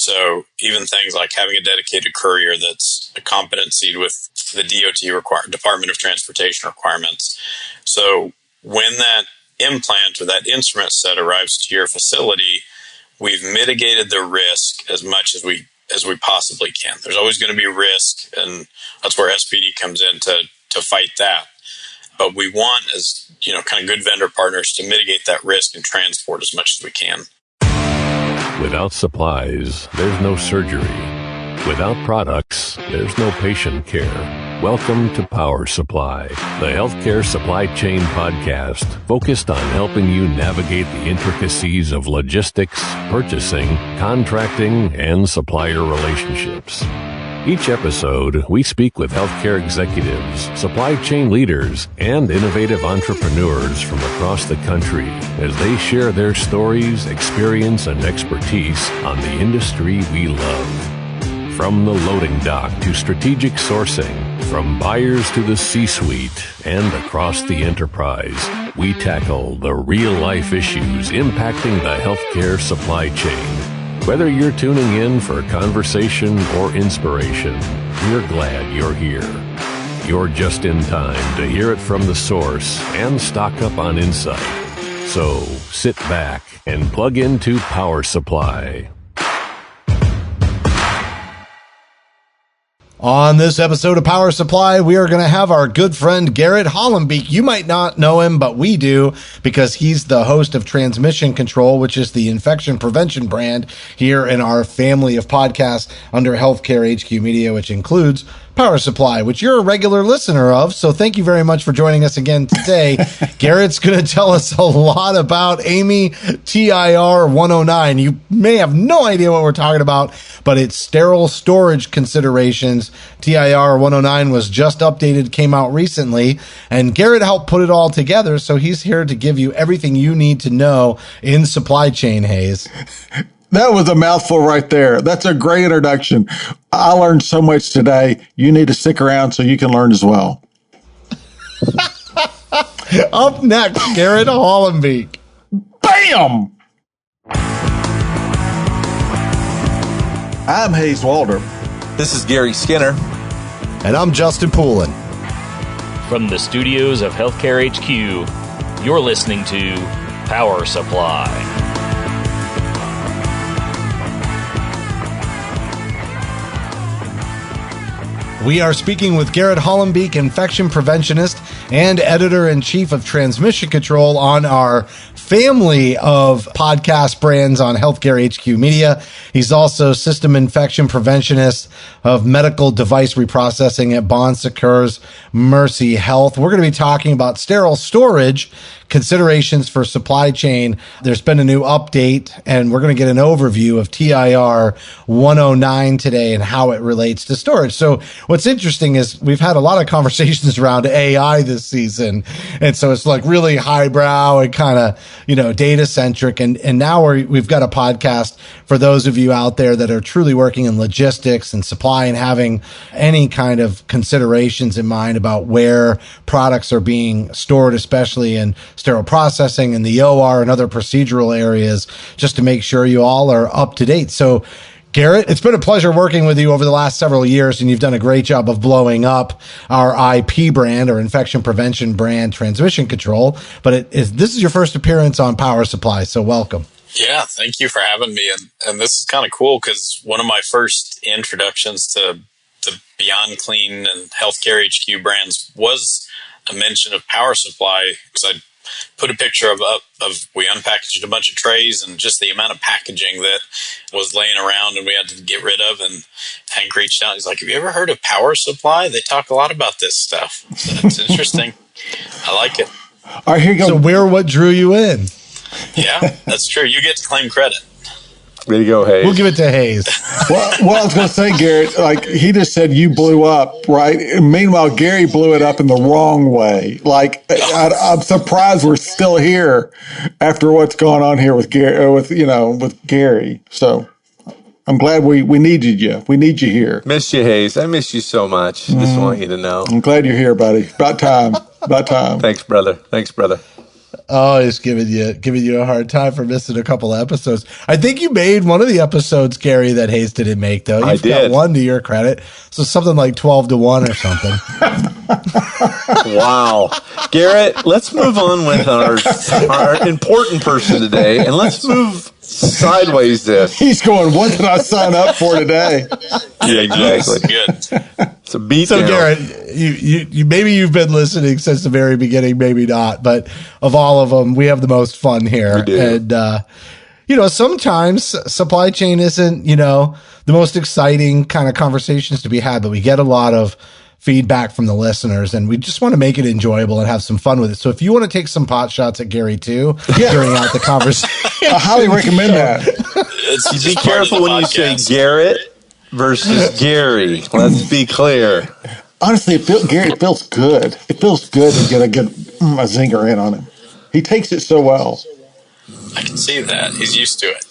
So even things like having a dedicated courier that's competencied with the DOT Department of Transportation requirements. So when that implant or that instrument set arrives to your facility, we've mitigated the risk as much as we possibly can. There's always going to be risk, and that's where SPD comes in to fight that. But we want, as kind of good vendor partners, to mitigate that risk and transport as much as we can. Without supplies, there's no surgery. Without products, there's no patient care. Welcome to Power Supply, the healthcare supply chain podcast focused on helping you navigate the intricacies of logistics, purchasing, contracting, and supplier relationships. Each episode, we speak with healthcare executives, supply chain leaders, and innovative entrepreneurs from across the country as they share their stories, experience, and expertise on the industry we love. From the loading dock to strategic sourcing, from buyers to the C-suite, and across the enterprise, we tackle the real-life issues impacting the healthcare supply chain. Whether you're tuning in for conversation or inspiration, we're glad you're here. You're just in time to hear it from the source and stock up on insight. So sit back and plug into Power Supply. On this episode of Power Supply, we are going to have our good friend Garrett Hollembeak. You might not know him, but we do, because he's the host of Transmission Control, which is the infection prevention brand here in our family of podcasts under Healthcare HQ Media, which includes Power Supply, which you're a regular listener of. So thank you very much for joining us again today. Garrett's going to tell us a lot about AAMI TIR109. You may have no idea what we're talking about, but it's sterile storage considerations. TIR109 was just updated, came out recently, and Garrett helped put it all together. So he's here to give you everything you need to know in supply chain, Hayes. That was a mouthful right there. That's a great introduction. I learned so much today. You need to stick around so you can learn as well. Up next, Garrett Hollembeak. Bam! I'm Hayes Walder. This is Gary Skinner. And I'm Justin Poulin. From the studios of Healthcare HQ, you're listening to Power Supply. We are speaking with Garrett Hollembeak, infection preventionist and editor-in-chief of Transmission Control, on our family of podcast brands on Healthcare HQ Media. He's also system infection preventionist of medical device reprocessing at Bon Secours Mercy Health. We're going to be talking about sterile storage considerations for supply chain. There's been a new update, and we're going to get an overview of TIR 109 today and how it relates to storage. So what's interesting is we've had a lot of conversations around AI this season. And so it's like really highbrow and kind of, data centric. And now we've got a podcast for those of you out there that are truly working in logistics and supply and having any kind of considerations in mind about where products are being stored, especially in sterile processing and the OR and other procedural areas, just to make sure you all are up to date. So Garrett, it's been a pleasure working with you over the last several years, and you've done a great job of blowing up our IP brand, or infection prevention brand, Transmission Control. But this is your first appearance on Power Supply, so welcome. Yeah, thank you for having me. And this is kind of cool because one of my first introductions to the Beyond Clean and Healthcare HQ brands was a mention of Power Supply, because I put a picture of we unpackaged a bunch of trays and just the amount of packaging that was laying around and we had to get rid of. And Hank reached out. He's like, "Have you ever heard of Power Supply? They talk a lot about this stuff." So it's interesting. I like it. All right, here you go. So what drew you in? Yeah, that's true. You get to claim credit. Way to go, Hayes. We'll give it to Hayes. Well, I was going to say, Garrett, like he just said you blew up, right? And meanwhile, Gary blew it up in the wrong way. Like, I'm surprised we're still here after what's going on here with Gary, with Gary. So I'm glad we needed you. We need you here. Miss you, Hayes. I miss you so much. Just want you to know. I'm glad you're here, buddy. About time. About time. Thanks, brother. Oh, he's giving you a hard time for missing a couple of episodes. I think you made one of the episodes, Gary, that Hayes didn't make, though. You've got one to your credit. So something like 12-1 or something. Wow. Garrett, let's move on with our important person today, and let's move sideways this. He's going, what did I sign up for today? Yeah, exactly. Good. It's a beat So, down. Garrett, you maybe you've been listening since the very beginning, maybe not, but of all of them, we have the most fun here. We do. And, sometimes supply chain isn't, the most exciting kind of conversations to be had, but we get a lot of feedback from the listeners, and we just want to make it enjoyable and have some fun with it. So if you want to take some pot shots at Gary too during out the conversation, I highly recommend that. Be careful when you say Garrett versus Gary. Let's be clear. Honestly, Gary, it feels good. It feels good to get a zinger in on him. He takes it so well. I can see that. He's used to it.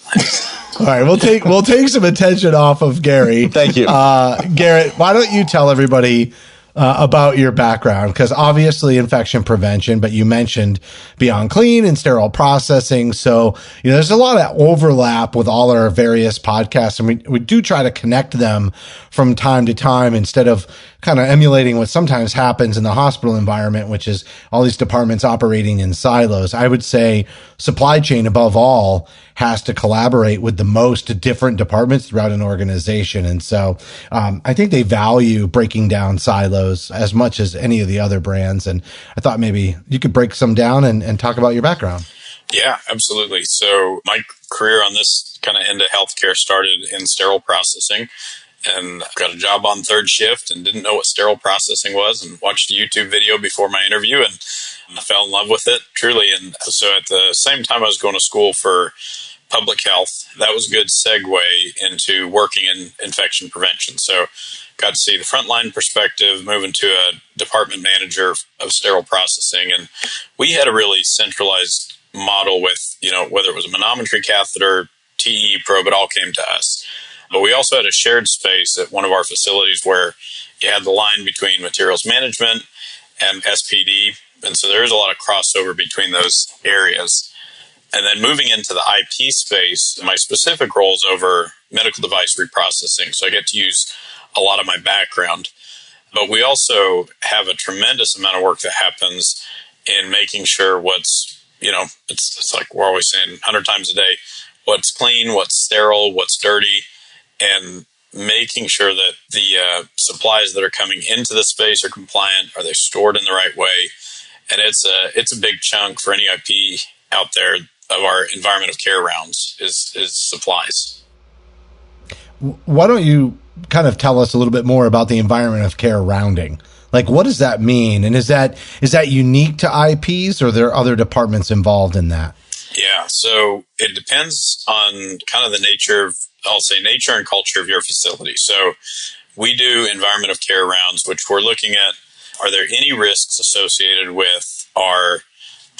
all right, we'll take some attention off of Gary. Thank you. Garrett, why don't you tell everybody about your background? Because obviously infection prevention, but you mentioned Beyond Clean and sterile processing. So, there's a lot of overlap with all our various podcasts, and we do try to connect them from time to time instead of kind of emulating what sometimes happens in the hospital environment, which is all these departments operating in silos. I would say supply chain, above all, has to collaborate with the most different departments throughout an organization. And so I think they value breaking down silos as much as any of the other brands. And I thought maybe you could break some down and talk about your background. Yeah, absolutely. So my career on this kind of end of healthcare started in sterile processing, and got a job on third shift and didn't know what sterile processing was, and watched a YouTube video before my interview, and I fell in love with it, truly. And so at the same time I was going to school for public health, that was a good segue into working in infection prevention. So got to see the frontline perspective, moving to a department manager of sterile processing. And we had a really centralized model with, whether it was a manometry catheter, TE probe, it all came to us. But we also had a shared space at one of our facilities where you had the line between materials management and SPD. And so there's a lot of crossover between those areas. And then moving into the IP space, my specific role is over medical device reprocessing. So I get to use a lot of my background. But we also have a tremendous amount of work that happens in making sure what's, it's like we're always saying 100 times a day, what's clean, what's sterile, what's dirty, and making sure that the supplies that are coming into the space are compliant. Are they stored in the right way? And it's a big chunk for any IP out there of our environment of care rounds is supplies. Why don't you kind of tell us a little bit more about the environment of care rounding? Like, what does that mean? And is that unique to IPs, or are there other departments involved in that? Yeah, so it depends on kind of the nature and culture of your facility. So we do environment of care rounds, which we're looking at, are there any risks associated with our,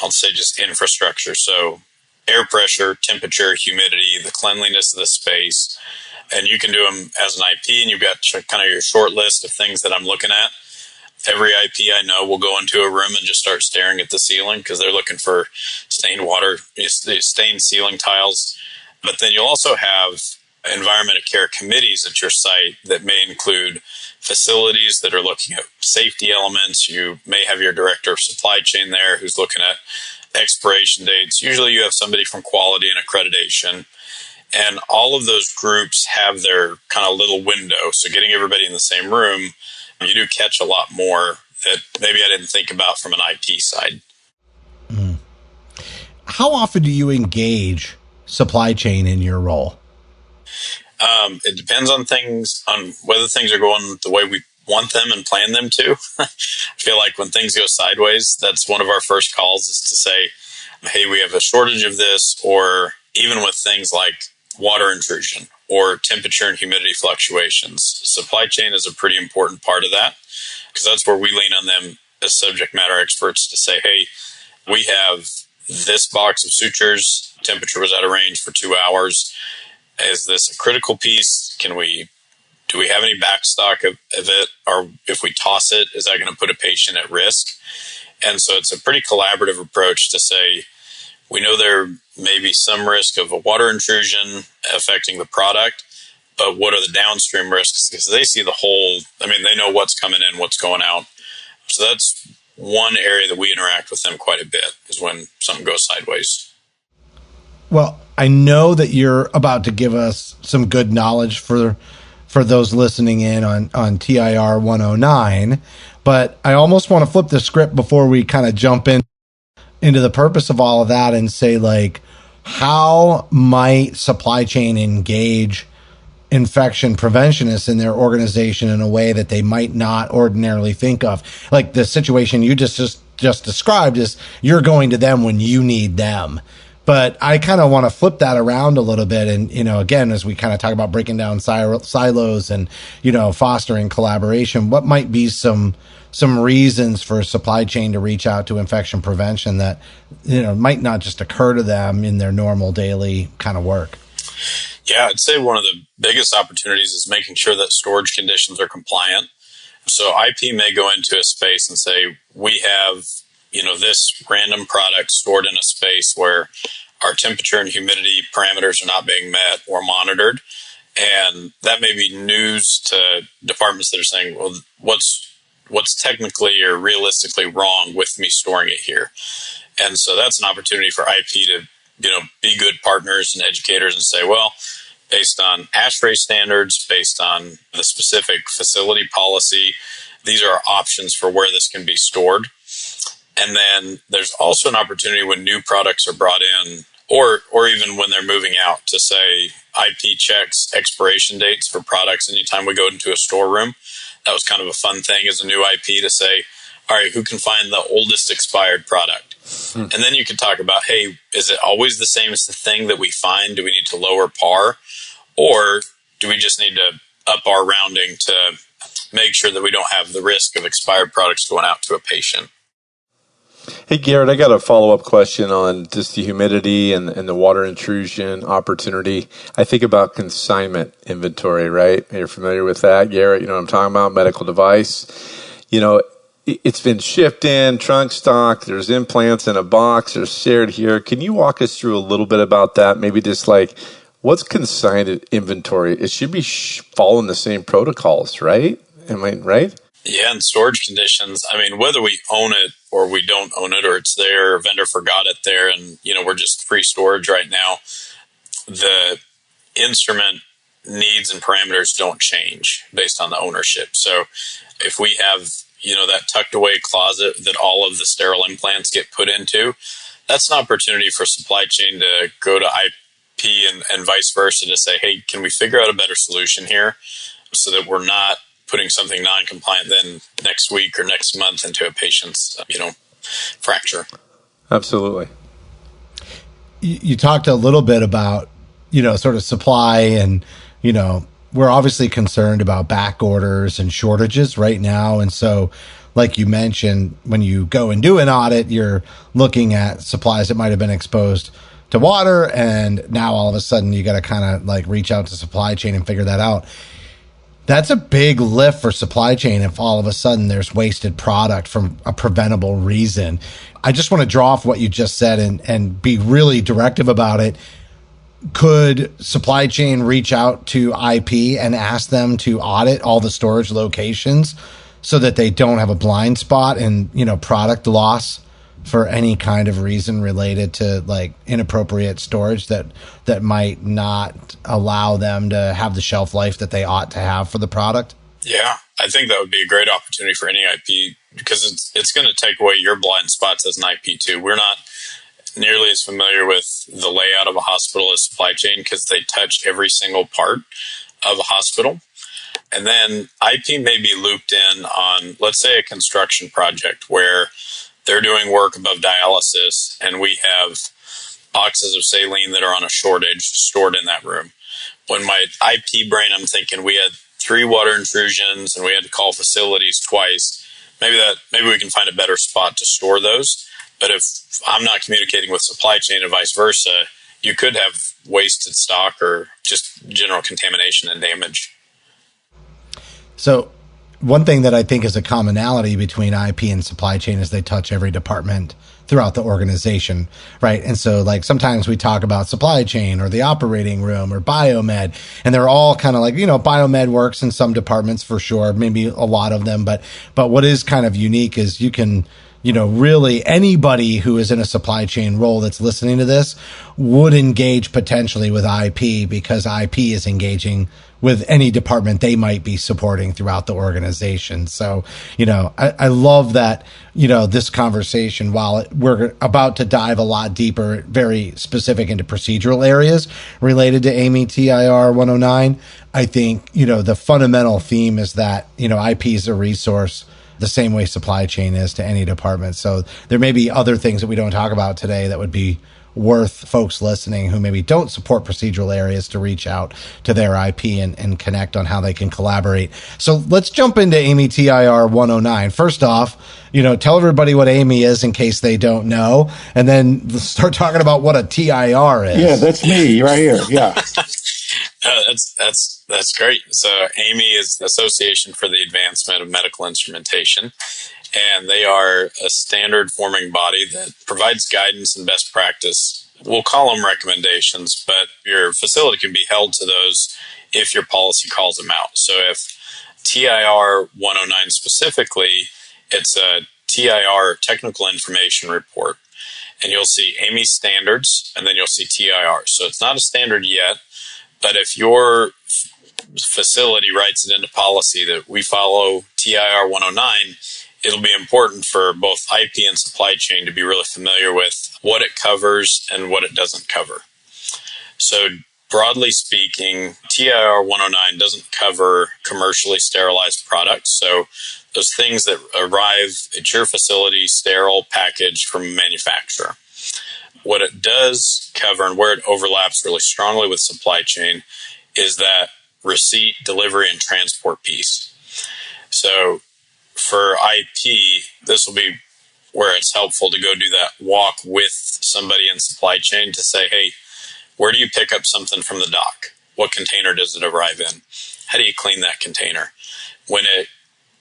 I'll say, just infrastructure? So air pressure, temperature, humidity, the cleanliness of the space. And you can do them as an IP, and you've got kind of your short list of things that I'm looking at. Every IP I know will go into a room and just start staring at the ceiling because they're looking for stained water, stained ceiling tiles. But then you'll also have environment of care committees at your site that may include facilities that are looking at safety elements. You may have your director of supply chain there who's looking at expiration dates. Usually you have somebody from quality and accreditation. And all of those groups have their kind of little window. So getting everybody in the same room, you do catch a lot more that maybe I didn't think about from an IP side. How often do you engage supply chain in your role? It depends on whether things are going the way we want them and plan them to. I feel like when things go sideways, that's one of our first calls is to say, hey, we have a shortage of this, or even with things like water intrusion or temperature and humidity fluctuations. Supply chain is a pretty important part of that because that's where we lean on them as subject matter experts to say, hey, we have this box of sutures, temperature was out of range for 2 hours. Is this a critical piece? Do we have any backstock of it? Or if we toss it, is that going to put a patient at risk? And so it's a pretty collaborative approach to say, we know there may be some risk of a water intrusion affecting the product, but what are the downstream risks? Because they see the whole, they know what's coming in, what's going out. So that's one area that we interact with them quite a bit, is when something goes sideways. Well, I know that you're about to give us some good knowledge for those listening in on TIR 109, but I almost want to flip the script before we kind of jump into the purpose of all of that and say, like, how might supply chain engage infection preventionists in their organization in a way that they might not ordinarily think of? Like the situation you just described is you're going to them when you need them. But I kind of want to flip that around a little bit. And, again, as we kind of talk about breaking down silos and, fostering collaboration, what might be some reasons for supply chain to reach out to infection prevention that, might not just occur to them in their normal daily kind of work? Yeah, I'd say one of the biggest opportunities is making sure that storage conditions are compliant. So IP may go into a space and say, we have, this random product stored in a space where our temperature and humidity parameters are not being met or monitored. And that may be news to departments that are saying, well, what's technically or realistically wrong with me storing it here? And so that's an opportunity for IP to, be good partners and educators and say, well, based on ASHRAE standards, based on the specific facility policy, these are options for where this can be stored. And then there's also an opportunity when new products are brought in, or even when they're moving out, to say IP checks expiration dates for products anytime we go into a storeroom. That was kind of a fun thing as a new IP to say, all right, who can find the oldest expired product? And then you could talk about, hey, is it always the same as the thing that we find? Do we need to lower par? Or do we just need to up our rounding to make sure that we don't have the risk of expired products going out to a patient? Hey, Garrett, I got a follow-up question on just the humidity and the water intrusion opportunity. I think about consignment inventory, right? You're familiar with that, Garrett? You know what I'm talking about? Medical device. It's been shipped in, trunk stock, there's implants in a box, there's shared here. Can you walk us through a little bit about that? Maybe just like, what's consigned inventory? It should be following the same protocols, right? Am I right? Yeah, in storage conditions, whether we own it or we don't own it, or it's there, a vendor forgot it there, and, we're just free storage right now, the instrument needs and parameters don't change based on the ownership. So if we have, that tucked away closet that all of the sterile implants get put into, that's an opportunity for supply chain to go to IP and vice versa to say, hey, can we figure out a better solution here so that we're not putting something non-compliant then next week or next month into a patient's, fracture. Absolutely. You talked a little bit about, sort of supply and, we're obviously concerned about back orders and shortages right now. And so, like you mentioned, when you go and do an audit, you're looking at supplies that might have been exposed to water. And now all of a sudden you got to kind of like reach out to supply chain and figure that out. That's a big lift for supply chain if all of a sudden there's wasted product from a preventable reason. I just want to draw off what you just said and be really directive about it. Could supply chain reach out to IP and ask them to audit all the storage locations so that they don't have a blind spot and, product loss for any kind of reason related to like inappropriate storage that might not allow them to have the shelf life that they ought to have for the product? Yeah, I think that would be a great opportunity for any IP because it's going to take away your blind spots as an IP too. We're not nearly as familiar with the layout of a hospital as supply chain because they touch every single part of a hospital. And then IP may be looped in on, let's say, a construction project where they're doing work above dialysis and we have boxes of saline that are on a shortage stored in that room. When my IP brain, I'm thinking we had 3 water intrusions and we had to call facilities twice. Maybe we can find a better spot to store those. But if I'm not communicating with supply chain and vice versa, you could have wasted stock or just general contamination and damage. So one thing that I think is a commonality between IP and supply chain is they touch every department throughout the organization, right? And so like sometimes we talk about supply chain or the operating room or biomed, and they're all kind of like, biomed works in some departments for sure, maybe a lot of them, but what is kind of unique is you can, really anybody who is in a supply chain role that's listening to this would engage potentially with IP because IP is engaging with any department they might be supporting throughout the organization. So, I love that, this conversation, while we're about to dive a lot deeper, very specific into procedural areas related to AAMI TIR 109, I think, the fundamental theme is that, IP is a resource the same way supply chain is to any department. So there may be other things that we don't talk about today that would be worth folks listening who maybe don't support procedural areas to reach out to their IP and connect on how they can collaborate. So let's jump into AAMI TIR 109. First off, tell everybody what AAMI is in case they don't know, and then let's start talking about what a TIR is. Yeah, that's me right here. Yeah. That's great. So AAMI is the Association for the Advancement of Medical Instrumentation, and they are a standard forming body that provides guidance and best practice. We'll call them recommendations, but your facility can be held to those if your policy calls them out. So if TIR 109 specifically, it's a TIR technical information report, and you'll see AAMI standards, and then you'll see TIR. So it's not a standard yet, but if your facility writes it into policy that we follow TIR 109, it'll be important for both IP and supply chain to be really familiar with what it covers and what it doesn't cover. So broadly speaking, TIR 109 doesn't cover commercially sterilized products. So those things that arrive at your facility sterile, packaged from a manufacturer. What it does cover and where it overlaps really strongly with supply chain is that receipt, delivery, and transport piece. So for IP, this will be where it's helpful to go do that walk with somebody in supply chain to say, hey, where do you pick up something from the dock? What container does it arrive in? How do you clean that container? When it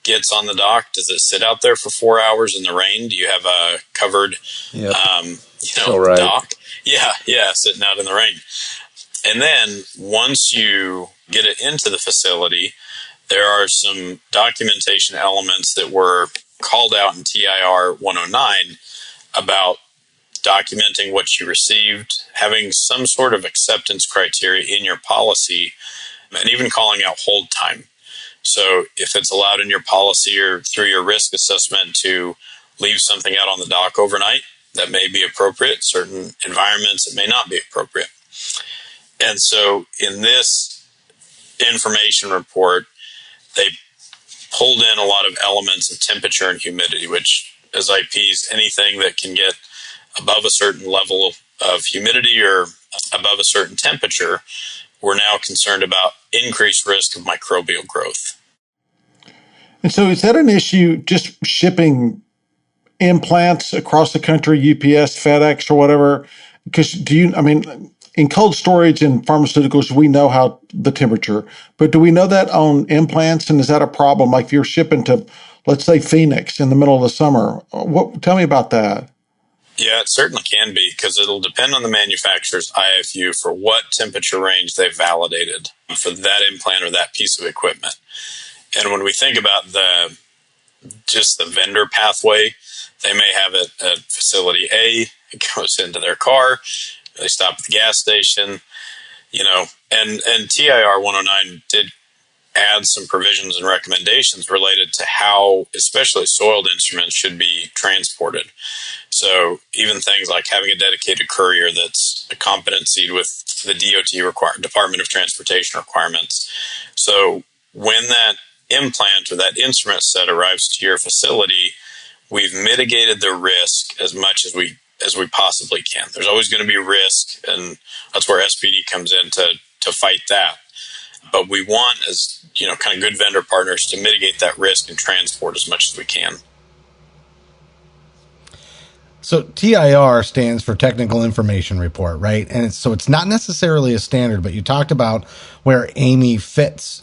gets on the dock, does it sit out there for 4 hours in the rain? Do you have a covered dock? Yeah, sitting out in the rain. And then once you get it into the facility, there are some documentation elements that were called out in TIR 109 about documenting what you received, having some sort of acceptance criteria in your policy, and even calling out hold time. So if it's allowed in your policy or through your risk assessment to leave something out on the dock overnight, that may be appropriate. Certain environments, it may not be appropriate. And so in this information report, they pulled in a lot of elements of temperature and humidity, which as IPs, anything that can get above a certain level of humidity or above a certain temperature, we're now concerned about increased risk of microbial growth. And so is that an issue just shipping implants across the country, UPS, FedEx, or whatever? Because in cold storage and pharmaceuticals, we know how the temperature, but do we know that on implants? And is that a problem? Like if you're shipping to, let's say, Phoenix in the middle of the summer, tell me about that. Yeah, it certainly can be, because it'll depend on the manufacturer's IFU for what temperature range they've validated for that implant or that piece of equipment. And when we think about the vendor pathway, they may have it at facility A, it goes into their car, they stop at the gas station, and TIR 109 did add some provisions and recommendations related to how, especially soiled instruments, should be transported. So even things like having a dedicated courier that's competency with the DOT Department of Transportation requirements. So when that implant or that instrument set arrives to your facility, we've mitigated the risk as much as we possibly can. There's always going to be risk, and that's where SPD comes in to fight that. But we want, as kind of good vendor partners, to mitigate that risk and transport as much as we can. So TIR stands for Technical Information Report, right? And it's not necessarily a standard, but you talked about where AAMI fits,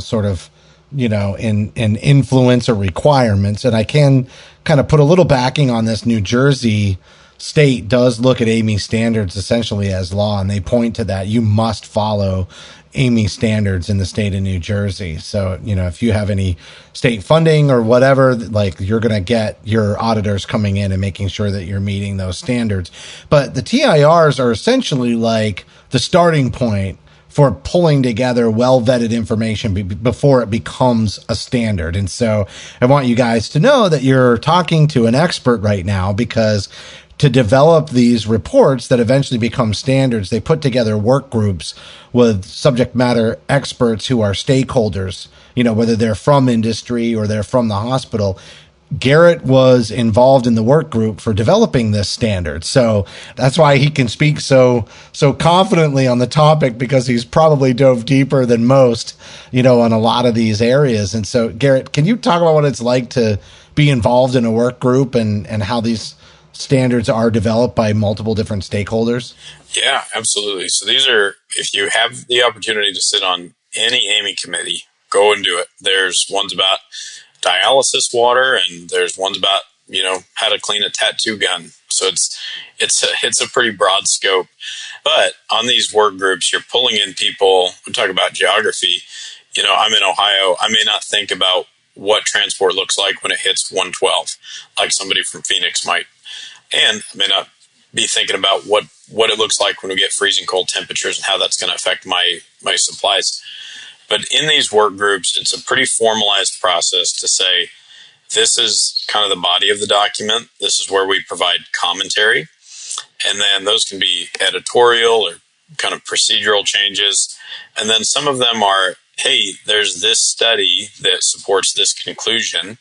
sort of in influence or requirements. And I can kind of put a little backing on this. New Jersey state does look at AAMI standards essentially as law, and they point to that. You must follow AAMI standards in the state of New Jersey. So, if you have any state funding or whatever, like, you're going to get your auditors coming in and making sure that you're meeting those standards. But the TIRs are essentially like the starting point for pulling together well-vetted information before it becomes a standard. And so I want you guys to know that you're talking to an expert right now, because to develop these reports that eventually become standards, they put together work groups with subject matter experts who are stakeholders, whether they're from industry or they're from the hospital. Garrett was involved in the work group for developing this standard. So that's why he can speak so confidently on the topic, because he's probably dove deeper than most, on a lot of these areas. And so, Garrett, can you talk about what it's like to be involved in a work group and how these standards are developed by multiple different stakeholders? Yeah, absolutely. So these are, if you have the opportunity to sit on any AAMI committee, go and do it. There's ones about dialysis water, and there's ones about, how to clean a tattoo gun. So it's a pretty broad scope. But on these work groups, you're pulling in people. We talk about geography. I'm in Ohio. I may not think about what transport looks like when it hits 112, like somebody from Phoenix might. And I may not be thinking about what it looks like when we get freezing cold temperatures and how that's going to affect my supplies. But in these work groups, it's a pretty formalized process to say, this is kind of the body of the document. This is where we provide commentary. And then those can be editorial or kind of procedural changes. And then some of them are, hey, there's this study that supports this conclusion.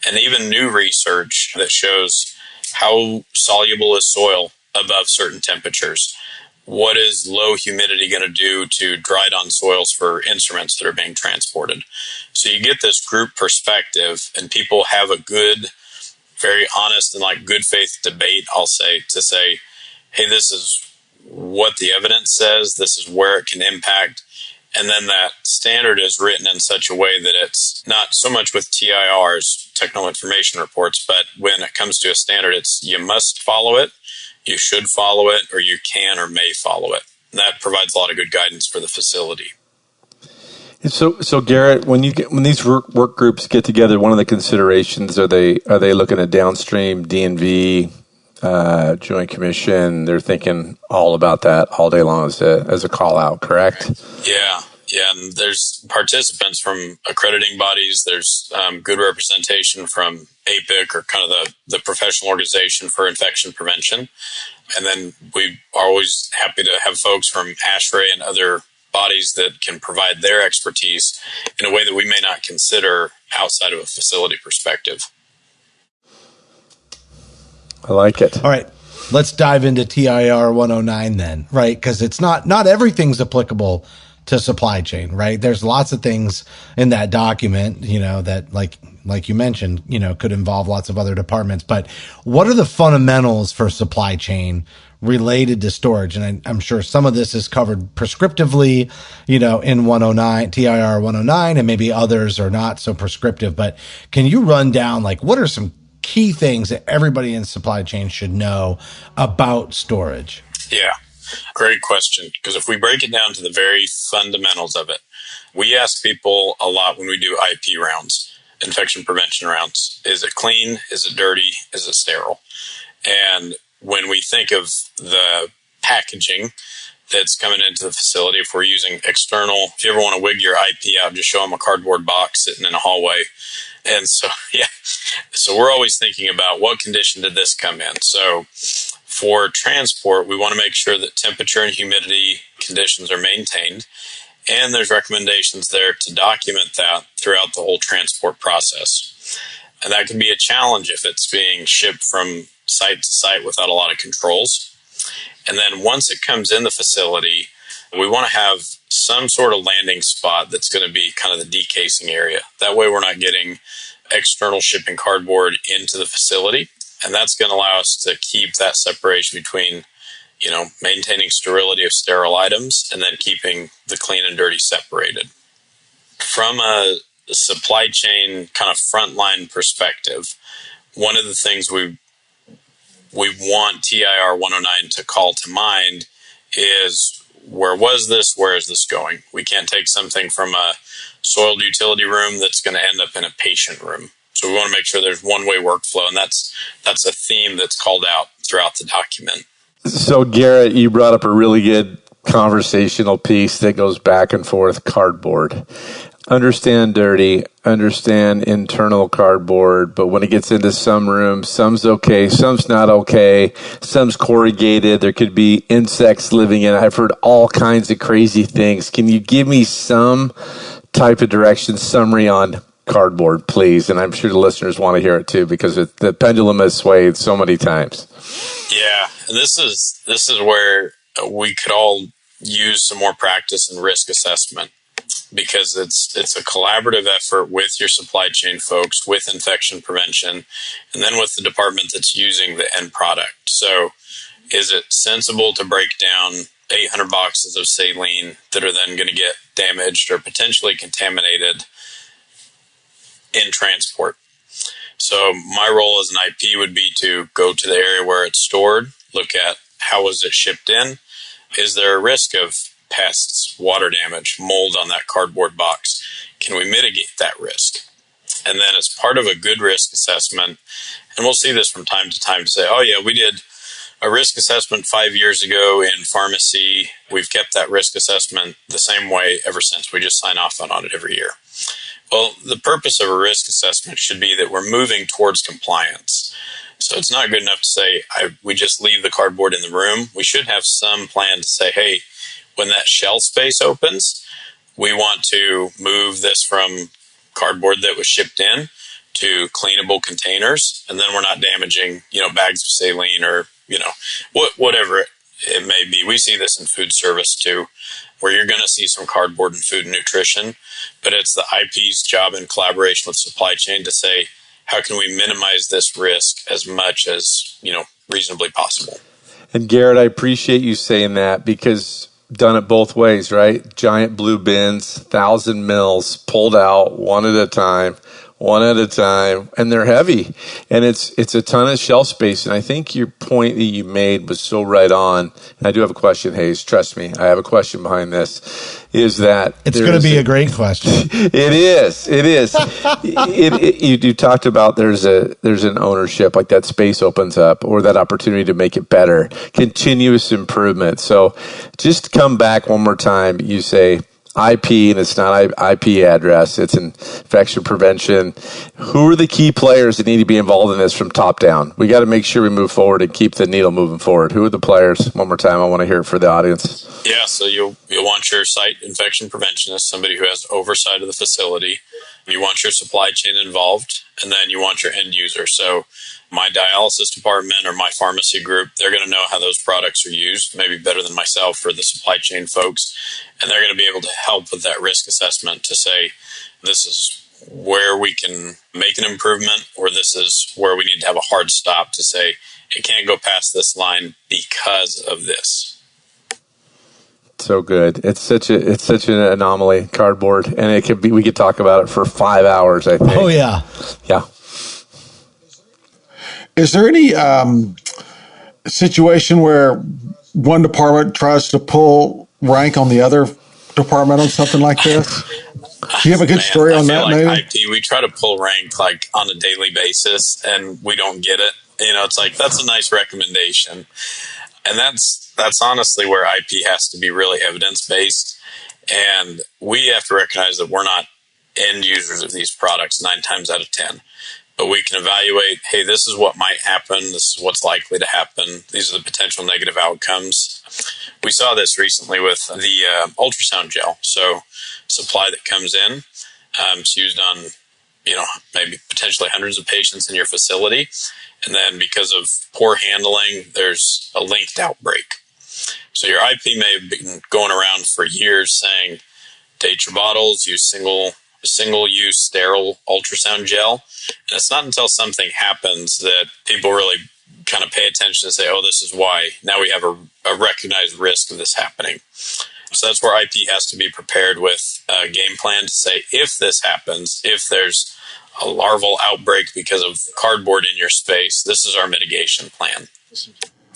And even new research that shows how soluble is soil above certain temperatures. What is low humidity going to do to dried on soils for instruments that are being transported? So you get this group perspective, and people have a good, very honest and good faith debate, I'll say, to say, hey, this is what the evidence says, this is where it can impact. And then that standard is written in such a way that it's not so much with TIRs, technical information reports, but when it comes to a standard, it's you must follow it, you should follow it, or you can or may follow it. And that provides a lot of good guidance for the facility. So Garrett, when these work groups get together, one of the considerations are they looking at downstream DNV, Joint Commission? They're thinking all about that all day long as a call out, correct? Yeah, and there's participants from accrediting bodies. There's good representation from APIC, or kind of the professional organization for infection prevention. And then we are always happy to have folks from ASHRAE and other bodies that can provide their expertise in a way that we may not consider outside of a facility perspective. I like it. All right, let's dive into TIR 109 then, right? Because it's not everything's applicable to supply chain, right? There's lots of things in that document, that like you mentioned, could involve lots of other departments. But what are the fundamentals for supply chain related to storage? And I'm sure some of this is covered prescriptively, in 109, TIR 109, and maybe others are not so prescriptive. But can you run down, what are some key things that everybody in supply chain should know about storage? Yeah, great question. Because if we break it down to the very fundamentals of it, we ask people a lot when we do IP rounds, infection prevention rounds. Is it clean? Is it dirty? Is it sterile? And when we think of the packaging that's coming into the facility, if we're using external, if you ever want to wig your IP out, just show them a cardboard box sitting in a hallway. And so, so we're always thinking about what condition did this come in. So for transport, we want to make sure that temperature and humidity conditions are maintained. And there's recommendations there to document that throughout the whole transport process. And that can be a challenge if it's being shipped from site to site without a lot of controls. And then once it comes in the facility, we want to have some sort of landing spot that's going to be kind of the decasing area. That way we're not getting external shipping cardboard into the facility. And that's going to allow us to keep that separation between, maintaining sterility of sterile items and then keeping the clean and dirty separated. From a supply chain kind of frontline perspective, one of the things we want TIR 109 to call to mind is, where was this? Where is this going? We can't take something from a soiled utility room that's going to end up in a patient room. So we want to make sure there's one-way workflow, and that's a theme that's called out throughout the document. So, Garrett, you brought up a really good conversational piece that goes back and forth: cardboard. Understand dirty, understand internal cardboard, but when it gets into some rooms, some's okay, some's not okay, some's corrugated, there could be insects living in it. I've heard all kinds of crazy things. Can you give me some type of direction, summary on cardboard, please? And I'm sure the listeners want to hear it too, because the pendulum has swayed so many times. Yeah, and this is where we could all use some more practice in risk assessment, because it's a collaborative effort with your supply chain folks, with infection prevention, and then with the department that's using the end product. So is it sensible to break down 800 boxes of saline that are then going to get damaged or potentially contaminated in transport? So my role as an IP would be to go to the area where it's stored, look at how was it shipped in, is there a risk of pests, water damage, mold on that cardboard box? Can we mitigate that risk? And then as part of a good risk assessment, and we'll see this from time to time, to say, oh yeah, we did a risk assessment 5 years ago in pharmacy. We've kept that risk assessment the same way ever since. We just sign off on it every year. Well, the purpose of a risk assessment should be that we're moving towards compliance. So it's not good enough to say, we just leave the cardboard in the room. We should have some plan to say, hey, when that shelf space opens, we want to move this from cardboard that was shipped in to cleanable containers, and then we're not damaging, bags of saline or, whatever it may be. We see this in food service too, where you're going to see some cardboard in food and nutrition, but it's the IP's job in collaboration with supply chain to say, how can we minimize this risk as much as, reasonably possible? And Garrett, I appreciate you saying that, because done it both ways, right? Giant blue bins, 1,000 mils pulled out one at a time, and they're heavy, and it's a ton of shelf space. And I think your point that you made was so right on. And I do have a question, Hayes. Trust me, I have a question behind this. Is that it's going to be a great question? It is. You talked about there's an ownership, like that space opens up, or that opportunity to make it better, continuous improvement. So just come back one more time. You say IP, and it's not IP address, it's infection prevention. Who are the key players that need to be involved in this from top down? We got to make sure we move forward and keep the needle moving forward. Who are the players? One more time, I want to hear it for the audience. Yeah, so you'll want your site infection preventionist, somebody who has oversight of the facility. You want your supply chain involved, and then you want your end user. So my dialysis department or my pharmacy group, they're going to know how those products are used, maybe better than myself or the supply chain folks. And they're going to be able to help with that risk assessment to say, this is where we can make an improvement, or this is where we need to have a hard stop to say, it can't go past this line because of this. So good. It's such an anomaly, cardboard, and we could talk about it for 5 hours, I think. Oh yeah. Yeah. Is there any situation where one department tries to pull rank on the other department on something like this? Do you have a good story on that, maybe? IP, we try to pull rank like on a daily basis, and we don't get it. It's like, that's a nice recommendation. And that's honestly where IP has to be really evidence-based. And we have to recognize that we're not end users of these products 9 times out of 10. But we can evaluate, hey, this is what might happen. This is what's likely to happen. These are the potential negative outcomes. We saw this recently with the ultrasound gel. So supply that comes in, it's used on, maybe potentially hundreds of patients in your facility. And then because of poor handling, there's a linked outbreak. So your IP may have been going around for years saying, date your bottles, use single-use sterile ultrasound gel. And it's not until something happens that people really kind of pay attention and say, oh, this is why. Now we have a recognized risk of this happening. So that's where IP has to be prepared with a game plan to say, if this happens, if there's a larval outbreak because of cardboard in your space, this is our mitigation plan.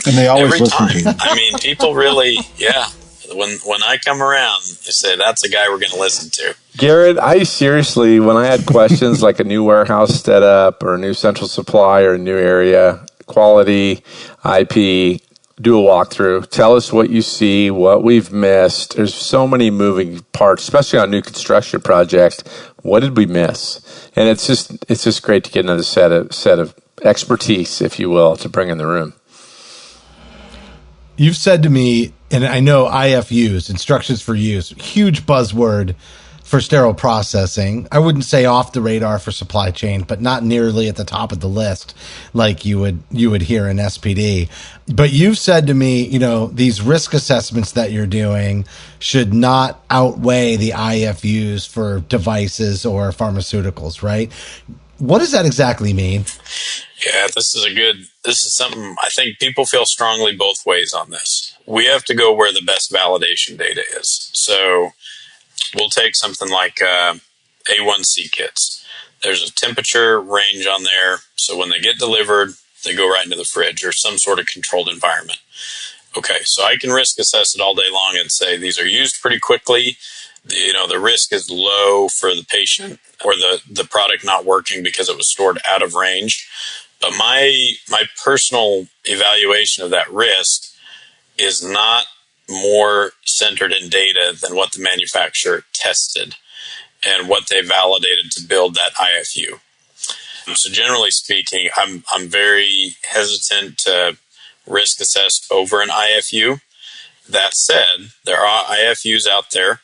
And they always every listen time. to you. I mean, people really, yeah. When I come around, they say that's a guy we're going to listen to. Garrett, I seriously, when I had questions like a new warehouse set up or a new central supply or a new area, quality, IP, do a walkthrough. Tell us what you see, what we've missed. There's so many moving parts, especially on a new construction project. What did we miss? And it's just great to get another set of expertise, if you will, to bring in the room. You've said to me, and I know IFUs, instructions for use, huge buzzword for sterile processing. I wouldn't say off the radar for supply chain, but not nearly at the top of the list like you would hear in SPD. But you've said to me, these risk assessments that you're doing should not outweigh the IFUs for devices or pharmaceuticals, right? What does that exactly mean? Yeah, this is something I think people feel strongly both ways on this. We have to go where the best validation data is. So we'll take something like A1C kits. There's a temperature range on there. So when they get delivered, they go right into the fridge or some sort of controlled environment. Okay, so I can risk assess it all day long and say these are used pretty quickly. The risk is low for the patient or the product not working because it was stored out of range. But my personal evaluation of that risk is not more centered in data than what the manufacturer tested and what they validated to build that IFU. So generally speaking, I'm very hesitant to risk assess over an IFU. That said, there are IFUs out there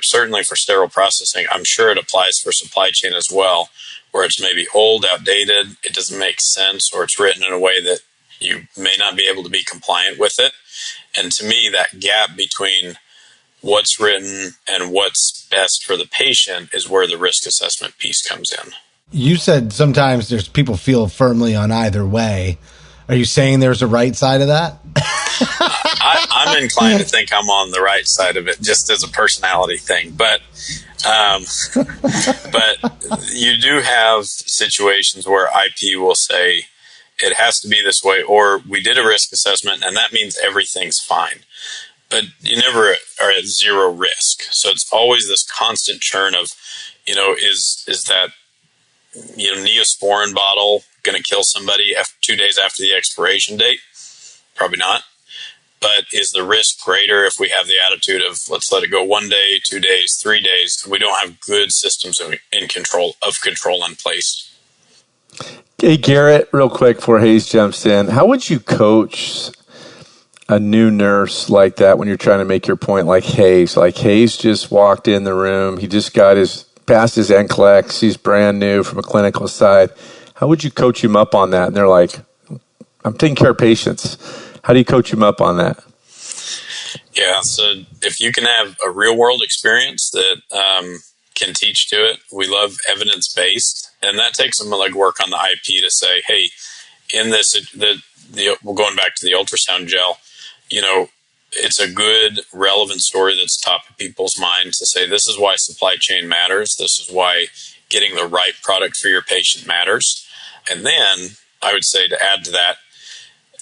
certainly for sterile processing. I'm sure it applies for supply chain as well, where it's maybe old, outdated, it doesn't make sense, or it's written in a way that you may not be able to be compliant with it. And to me, that gap between what's written and what's best for the patient is where the risk assessment piece comes in. You said sometimes there's people feel firmly on either way. Are you saying there's a right side of that? I'm inclined to think I'm on the right side of it, just as a personality thing. But you do have situations where IP will say it has to be this way, or we did a risk assessment, and that means everything's fine. But you never are at zero risk. So it's always this constant churn of, is that Neosporin bottle going to kill somebody 2 days after the expiration date? Probably not. But is the risk greater if we have the attitude of let's let it go 1 day, 2 days, 3 days? We don't have good systems in control in place. Hey, Garrett, real quick before Hayes jumps in, how would you coach a new nurse like that when you're trying to make your point like Hayes? Like Hayes just walked in the room. He just passed his NCLEX. He's brand new from a clinical side. How would you coach him up on that? And they're like, I'm taking care of patients. How do you coach him up on that? Yeah, so if you can have a real-world experience that can teach to it, we love evidence-based, and that takes some legwork on the IP to say, hey, in this, we're going back to the ultrasound gel, it's a good, relevant story that's top of people's minds to say this is why supply chain matters, this is why getting the right product for your patient matters. And then I would say to add to that,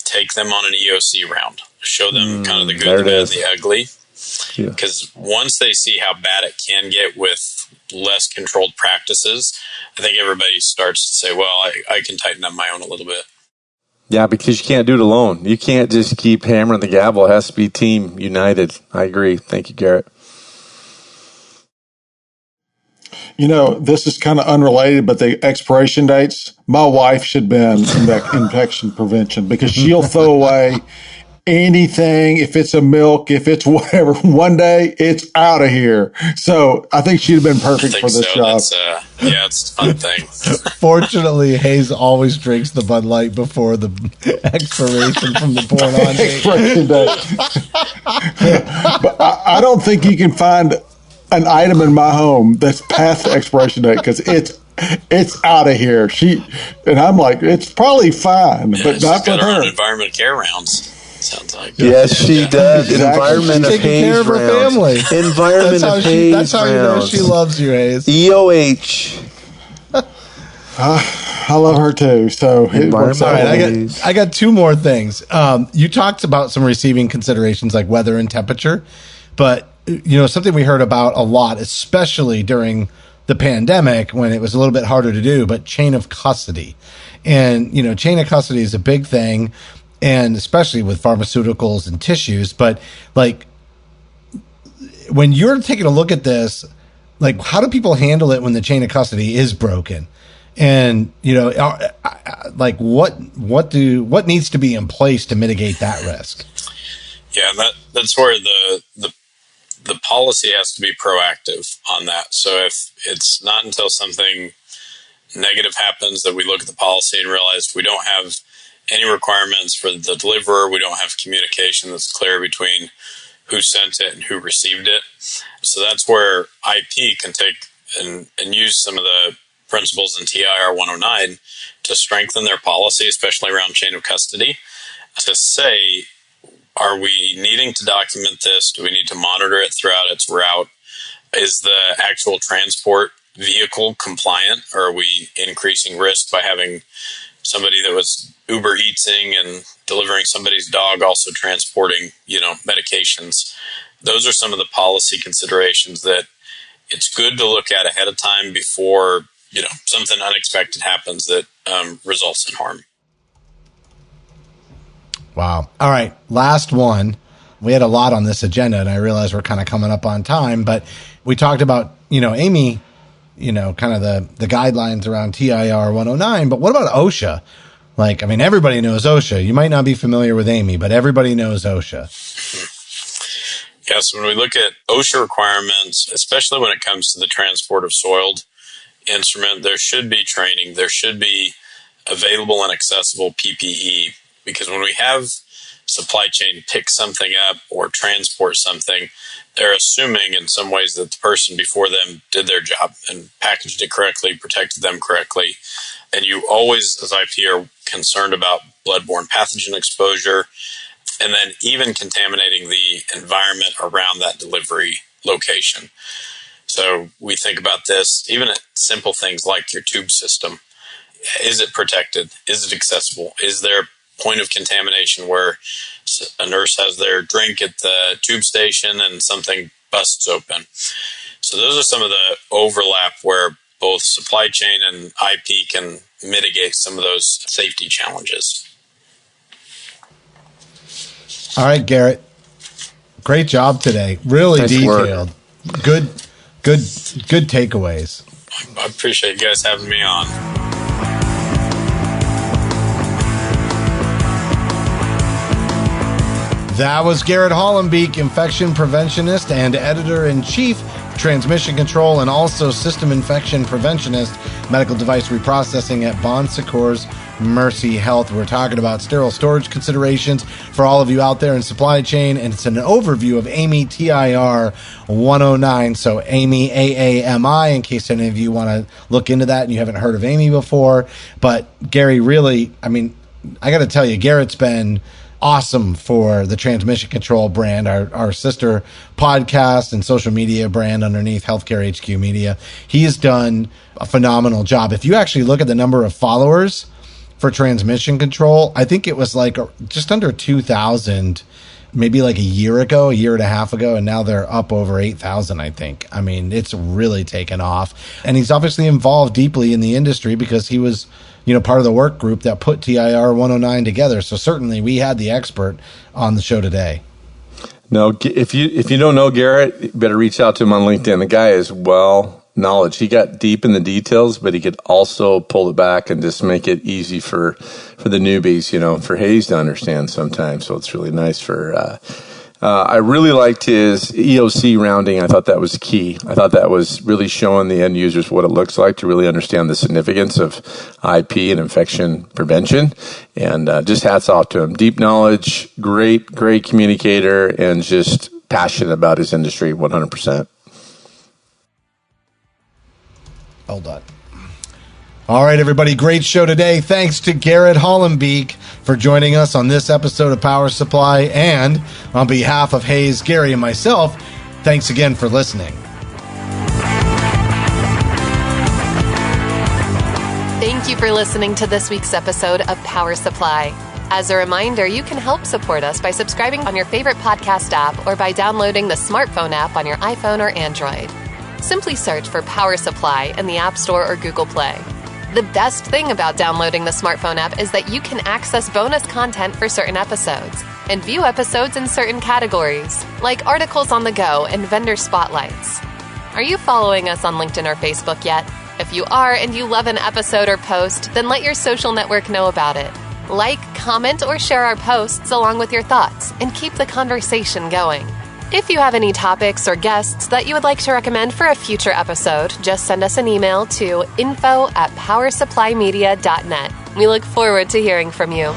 take them on an EOC round. Show them kind of the good, the bad, and the ugly. Because once they see how bad it can get with less controlled practices, I think everybody starts to say, well, I can tighten up my own a little bit. Yeah, because you can't do it alone. You can't just keep hammering the gavel. It has to be team united. I agree. Thank you, Garrett. This is kind of unrelated, but the expiration dates, my wife should be in infection prevention because she'll throw away anything. If it's a milk, if it's whatever, one day it's out of here. So I think she'd have been perfect for this job. It's a fun thing. Fortunately, Hayes always drinks the Bud Light before the expiration from the pouring on date. Expiration date. But I don't think you can find an item in my home that's past the expiration date because it's out of here. And I'm like, it's probably fine, but not for her. Environment care rounds. sounds like. Yes, she does. Exactly. Environment of Taking Hayes care of her rounds. family. Environment of Hayes That's how you know rounds. she loves you, Hayes. EOH. I love her too. So it works All out. right, I got two more things. You talked about some receiving considerations like weather and temperature, but something we heard about a lot, especially during the pandemic when it was a little bit harder to do, but chain of custody. And chain of custody is a big thing, and especially with pharmaceuticals and tissues. But like when you're taking a look at this, like how do people handle it when the chain of custody is broken? And like what needs to be in place to mitigate that risk? Yeah, that's where the policy has to be proactive on that. So if it's not until something negative happens that we look at the policy and realize we don't have any requirements for the deliverer, we don't have communication that's clear between who sent it and who received it. So that's where IP can take and use some of the principles in TIR109 to strengthen their policy, especially around chain of custody, to say, are we needing to document this? Do we need to monitor it throughout its route? Is the actual transport vehicle compliant, or are we increasing risk by having somebody that was Uber Eatsing and delivering somebody's dog also transporting, medications? Those are some of the policy considerations that it's good to look at ahead of time before, something unexpected happens that results in harm. Wow. All right. Last one. We had a lot on this agenda, and I realize we're kind of coming up on time, but we talked about, AAMI, kind of the guidelines around TIR 109, but what about OSHA? Like, everybody knows OSHA. You might not be familiar with AAMI, but everybody knows OSHA. Yes, when we look at OSHA requirements, especially when it comes to the transport of soiled instrument, there should be training. There should be available and accessible PPE, because when we have supply chain pick something up or transport something, they're assuming in some ways that the person before them did their job and packaged it correctly, protected them correctly. And you always, as IP, are concerned about bloodborne pathogen exposure, and then even contaminating the environment around that delivery location. So we think about this, even at simple things like your tube system. Is it protected? Is it accessible? Is there a point of contamination where a nurse has their drink at the tube station and something busts open? So those are some of the overlap where both supply chain and IP can mitigate some of those safety challenges. All right, Garrett. Great job today. Really nice detailed. Work. Good takeaways. I appreciate you guys having me on. That was Garrett Hollembeak, infection preventionist and editor-in-chief, transmission control, and also system infection preventionist, medical device reprocessing at Bon Secours Mercy Health. We're talking about sterile storage considerations for all of you out there in supply chain, and it's an overview of AAMI TIR 109. So AAMI, AAMI, in case any of you want to look into that and you haven't heard of AAMI before. But Gary, really, I got to tell you, Garrett's been awesome for the Transmission Control brand, our sister podcast and social media brand underneath Healthcare HQ Media. He has done a phenomenal job. If you actually look at the number of followers for Transmission Control, I think it was like just under 2,000, maybe like a year and a half ago, and now they're up over 8,000, I think. It's really taken off. And he's obviously involved deeply in the industry because he was part of the work group that put TIR 109 together. So certainly we had the expert on the show today. No, if you don't know Garrett, you better reach out to him on LinkedIn. The guy is knowledge. He got deep in the details, but he could also pull it back and just make it easy for the newbies, for Hayes to understand sometimes. So it's really nice for, I really liked his EOC rounding. I thought that was key. I thought that was really showing the end users what it looks like to really understand the significance of IP and infection prevention. And just hats off to him. Deep knowledge, great communicator, and just passionate about his industry 100%. Well done. All right, everybody. Great show today. Thanks to Garrett Hollembeak, for joining us on this episode of Power Supply. And on behalf of Hayes, Gary, and myself, thanks again for listening. Thank you for listening to this week's episode of Power Supply. As a reminder, you can help support us by subscribing on your favorite podcast app or by downloading the smartphone app on your iPhone or Android. Simply search for Power Supply in the App Store or Google Play. The best thing about downloading the smartphone app is that you can access bonus content for certain episodes and view episodes in certain categories, like articles on the go and vendor spotlights. Are you following us on LinkedIn or Facebook yet? If you are and you love an episode or post, then let your social network know about it. Like, comment, or share our posts along with your thoughts and keep the conversation going. If you have any topics or guests that you would like to recommend for a future episode, just send us an email to info@powersupplymedia.net. We look forward to hearing from you.